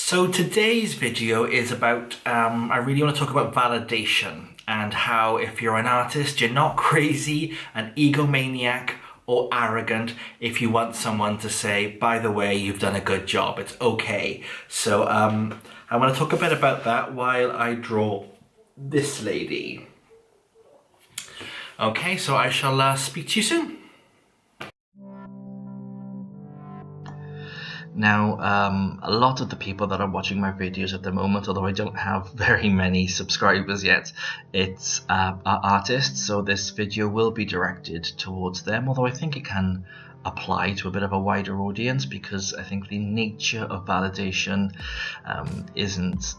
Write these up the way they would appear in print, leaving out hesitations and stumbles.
So today's video is about, I really want to talk about validation and how if you're an artist, you're not crazy, an egomaniac or arrogant if you want someone to say, by the way, you've done a good job, it's okay. So I want to talk a bit about that while I draw this lady. Okay, so I shall speak to you soon. Now, a lot of the people that are watching my videos at the moment, although I don't have very many subscribers yet, are artists, so this video will be directed towards them, although I think it can apply to a bit of a wider audience because I think the nature of validation isn't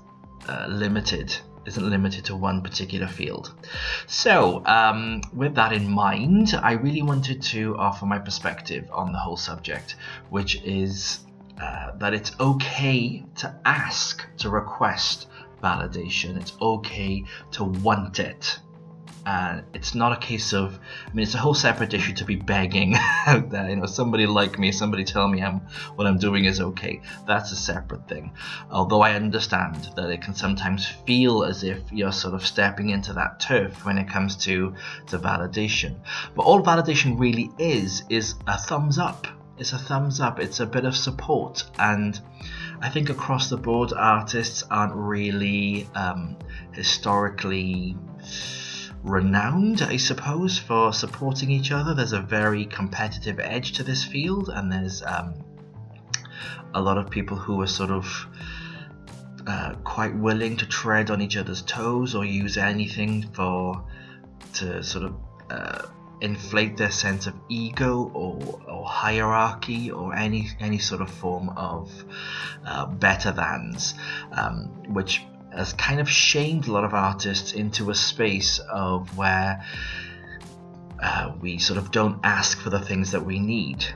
limited to one particular field. So with that in mind, I really wanted to offer my perspective on the whole subject, which is that it's okay to ask, to request validation. It's okay to want it. It's not a case of, it's a whole separate issue to be begging out there, somebody like me, somebody tell me what I'm doing is okay. That's a separate thing. Although I understand that it can sometimes feel as if you're sort of stepping into that turf when it comes to validation. But all validation really is a thumbs up. It's a thumbs up, it's a bit of support, and I think across the board artists aren't really historically renowned, I suppose, for supporting each other. There's a very competitive edge to this field, and there's a lot of people who are sort of quite willing to tread on each other's toes or use anything to sort of inflate their sense of ego or hierarchy or any sort of form of better thans, which has kind of shamed a lot of artists into a space of where we sort of don't ask for the things that we need.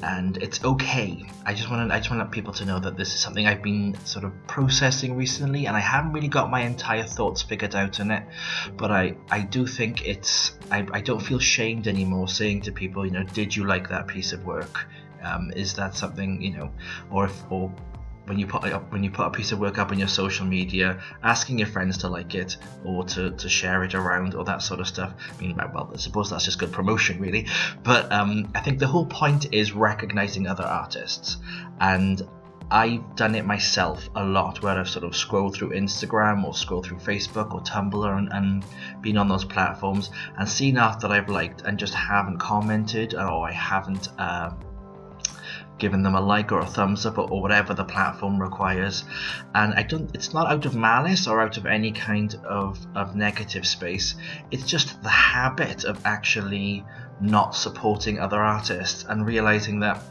And it's okay. I just want to let people to know that this is something I've been sort of processing recently, and I haven't really got my entire thoughts figured out on it. But I do think I don't feel shamed anymore saying to people, did you like that piece of work? Is that something, or when you put a piece of work up on your social media, asking your friends to like it or to share it around or that sort of stuff. Well, I suppose that's just good promotion, really. But I think the whole point is recognizing other artists, and I've done it myself a lot, where I've sort of scrolled through Instagram or scrolled through Facebook or Tumblr and been on those platforms and seen art that I've liked and just haven't commented, or I haven't given them a like or a thumbs up or whatever the platform requires. And it's not out of malice or out of any kind of negative space. It's just the habit of actually not supporting other artists and realizing that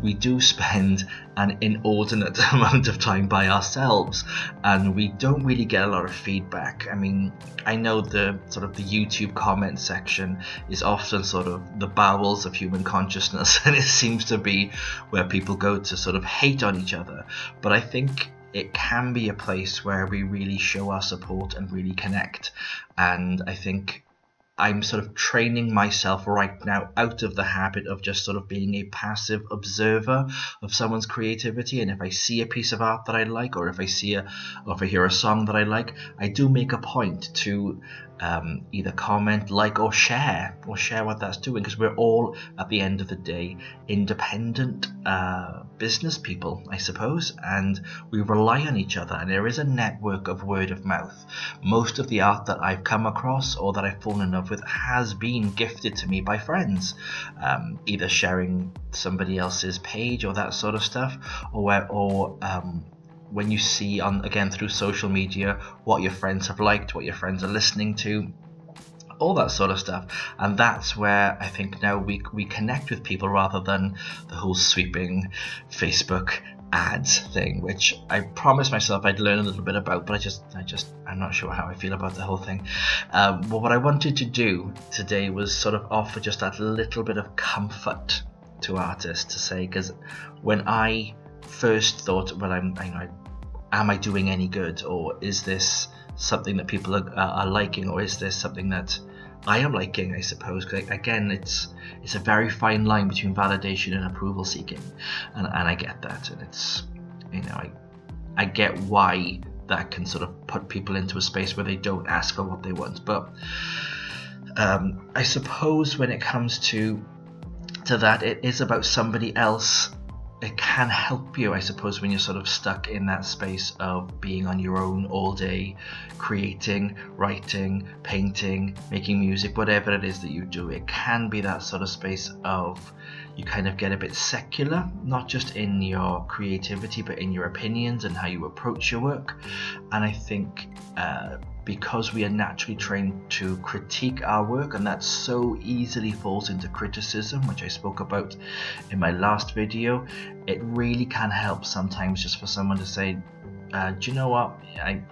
we do spend an inordinate amount of time by ourselves and we don't really get a lot of feedback. I know the YouTube comment section is often sort of the bowels of human consciousness, and it seems to be where people go to sort of hate on each other. But I think it can be a place where we really show our support and really connect. And I think I'm sort of training myself right now out of the habit of just sort of being a passive observer of someone's creativity. And if I see a piece of art that I like, or if I hear a song that I like, I do make a point to either comment, like, or share what that's doing, because we're all, at the end of the day, independent business people, I suppose, and we rely on each other, and there is a network of word of mouth. Most of the art that I've come across or that I've fallen in love with has been gifted to me by friends, either sharing somebody else's page or that sort of stuff, or when you see again through social media what your friends have liked, what your friends are listening to, all that sort of stuff. And that's where I think now we connect with people rather than the whole sweeping Facebook ads thing, which I promised myself I'd learn a little bit about, but I'm not sure how I feel about the whole thing. But what I wanted to do today was sort of offer just that little bit of comfort to artists, to say, because when I first thought, well, am I doing any good, or is this something that people are liking, or is this something that I am liking, I suppose? Again, it's a very fine line between validation and approval seeking, and I get that, and it's, I get why that can sort of put people into a space where they don't ask for what they want. But I suppose when it comes to that, it is about somebody else. It can help you, I suppose, when you're sort of stuck in that space of being on your own all day, creating, writing, painting, making music, whatever it is that you do. It can be that sort of space of you kind of get a bit secular, not just in your creativity, but in your opinions and how you approach your work. And I think because we are naturally trained to critique our work, and that so easily falls into criticism, which I spoke about in my last video, it really can help sometimes just for someone to say, do you know what,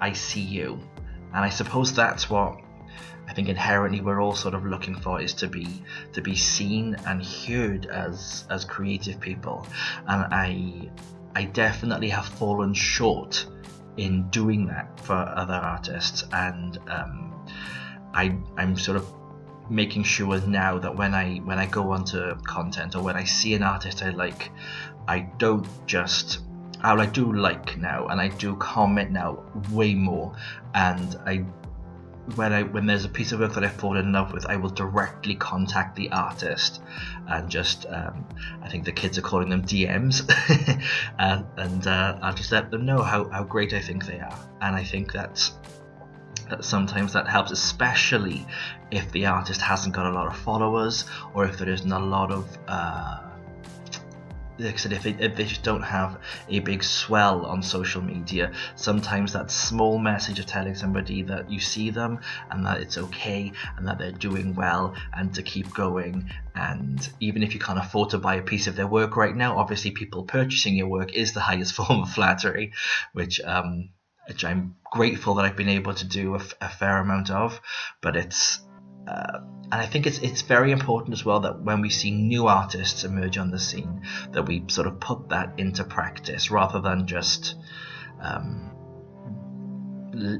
I see you. And I suppose that's what I think inherently we're all sort of looking for, is to be seen and heard as creative people. And I definitely have fallen short in doing that for other artists, and I'm sort of making sure now that when I go onto content, or when I see an artist I like, I don't just I do like now, and I do comment now way more, and when there's a piece of work that I fall in love with, I will directly contact the artist and just I think the kids are calling them DMs and I'll just let them know how great I think they are. And I think that sometimes that helps, especially if the artist hasn't got a lot of followers, or if there isn't a lot of like I said, if they just don't have a big swell on social media. Sometimes that small message of telling somebody that you see them and that it's okay and that they're doing well and to keep going, and even if you can't afford to buy a piece of their work right now, obviously people purchasing your work is the highest form of flattery, which I'm grateful that I've been able to do a fair amount of. But it's and I think it's very important as well that when we see new artists emerge on the scene, that we sort of put that into practice rather than just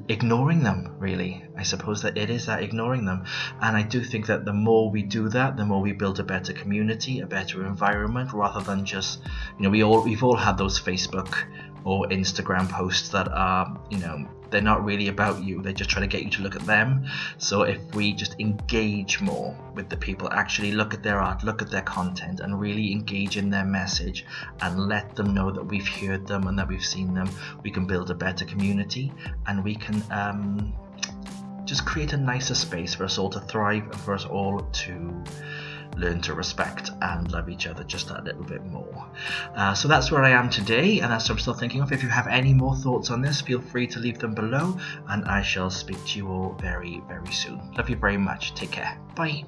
ignoring them, really. I suppose that it is that, ignoring them. And I do think that the more we do that, the more we build a better community, a better environment, rather than just, we've all had those Facebook or Instagram posts that are, they're not really about you, they're just trying to get you to look at them. So if we just engage more with the people, actually look at their art, look at their content, and really engage in their message and let them know that we've heard them and that we've seen them, we can build a better community, and we can just create a nicer space for us all to thrive and for us all to learn to respect and love each other just that little bit more. So that's where I am today, and that's what I'm still thinking of. If you have any more thoughts on this, feel free to leave them below, and I shall speak to you all very, very soon. Love you very much. Take care. Bye.